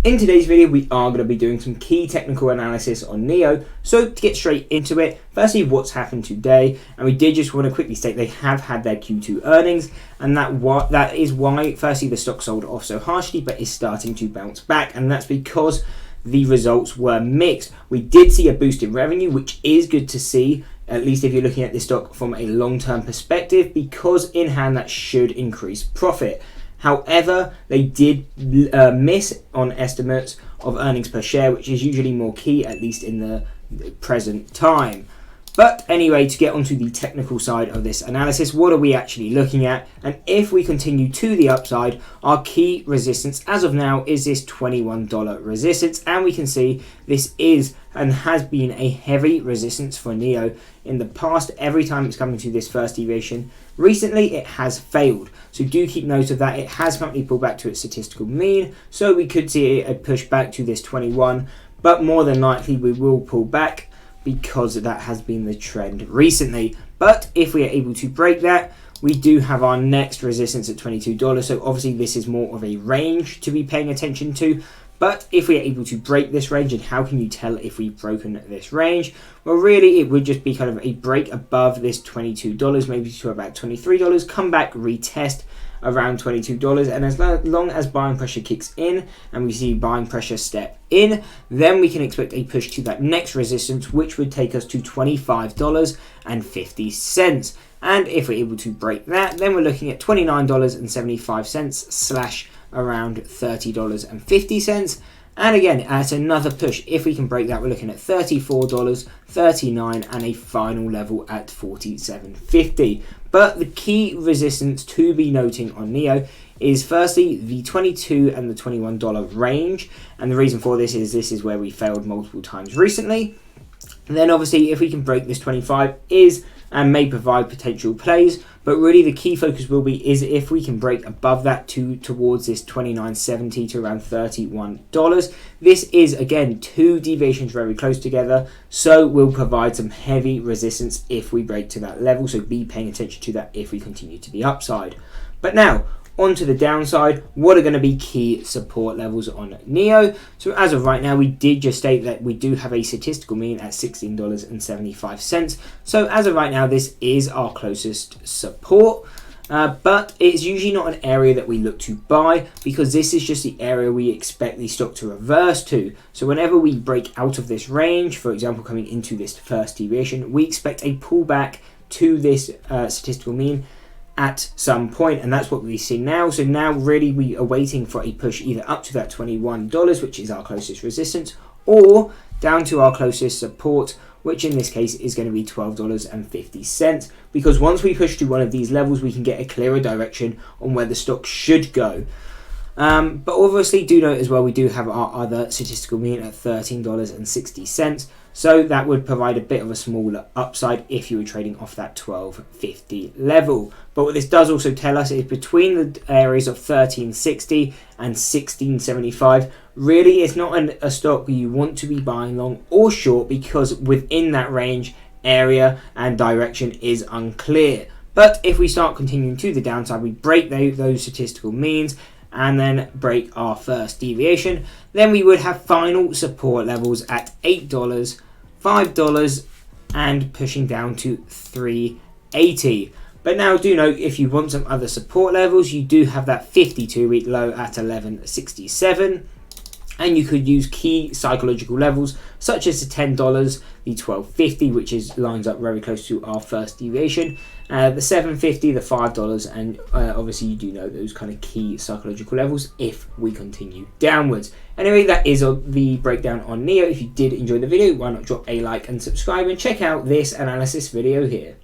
In today's video, we are going to be doing some key technical analysis on NIO. So to get straight into it, firstly, what's happened today, and we did just want to quickly state they have had their Q2 earnings, and that is why, firstly, the stock sold off so harshly, but is starting to bounce back, and that's because the results were mixed. We did see a boost in revenue, which is good to see, at least if you're looking at this stock from a long-term perspective, because in hand that should increase profit. However, they did miss on estimates of earnings per share, which is usually more key, at least in the present time. But anyway, to get onto the technical side of this analysis, what are we actually looking at? And if we continue to the upside, our key resistance as of now is this $21 resistance. And we can see this is and has been a heavy resistance for NIO in the past. Every time it's coming to this first deviation, recently it has failed. So do keep note of that. It has currently pulled back to its statistical mean. So we could see a push back to this 21, but more than likely we will pull back, because that has been the trend recently. But if we are able to break that, we do have our next resistance at $22. So obviously this is more of a range to be paying attention to. But if we are able to break this range, and how can you tell if we've broken this range? Well, really, it would just be kind of a break above this $22, maybe to about $23, come back, retest around $22, and as long as buying pressure kicks in and we see buying pressure step in, then we can expect a push to that next resistance, which would take us to $25.50. And if we're able to break that, then we're looking at $29.75 / around $30.50. And again, at another push, if we can break that, we're looking at $34.39 and a final level at $47.50. But the key resistance to be noting on NIO is firstly the $22 and the $21 range. And the reason for this is where we failed multiple times recently. And then obviously if we can break this 25 and may provide potential plays, but really the key focus will be is if we can break above that towards this $29.70 to around $31. This is again two deviations very close together, so we'll provide some heavy resistance if we break to that level, so be paying attention to that if we continue to the upside. But now onto the downside, what are going to be key support levels on NIO? So as of right now, we did just state that we do have a statistical mean at $16.75. So as of right now, this is our closest support. But it's usually not an area that we look to buy, because this is just the area we expect the stock to reverse to. So whenever we break out of this range, for example, coming into this first deviation, we expect a pullback to this statistical mean at some point, and that's what we see now. So now really we are waiting for a push either up to that $21, which is our closest resistance, or down to our closest support, which in this case is going to be $12.50, because once we push to one of these levels, we can get a clearer direction on where the stock should go. But obviously do note as well, we do have our other statistical mean at $13.60. So that would provide a bit of a smaller upside if you were trading off that $12.50 level. But what this does also tell us is between the areas of $13.60 and $16.75, really it's not a stock you want to be buying long or short, because within that range, area and direction is unclear. But if we start continuing to the downside, we break those statistical means and then break our first deviation, then we would have final support levels at $8, $5, and pushing down to $3.80. But now do note, if you want some other support levels, you do have that 52-week low at $11.67. And you could use key psychological levels such as the $10, the $12.50, which lines up very close to our first deviation, the $7.50, the $5, and obviously you do know those kind of key psychological levels if we continue downwards. Anyway, that is the breakdown on NIO. If you did enjoy the video, why not drop a like and subscribe, and check out this analysis video here.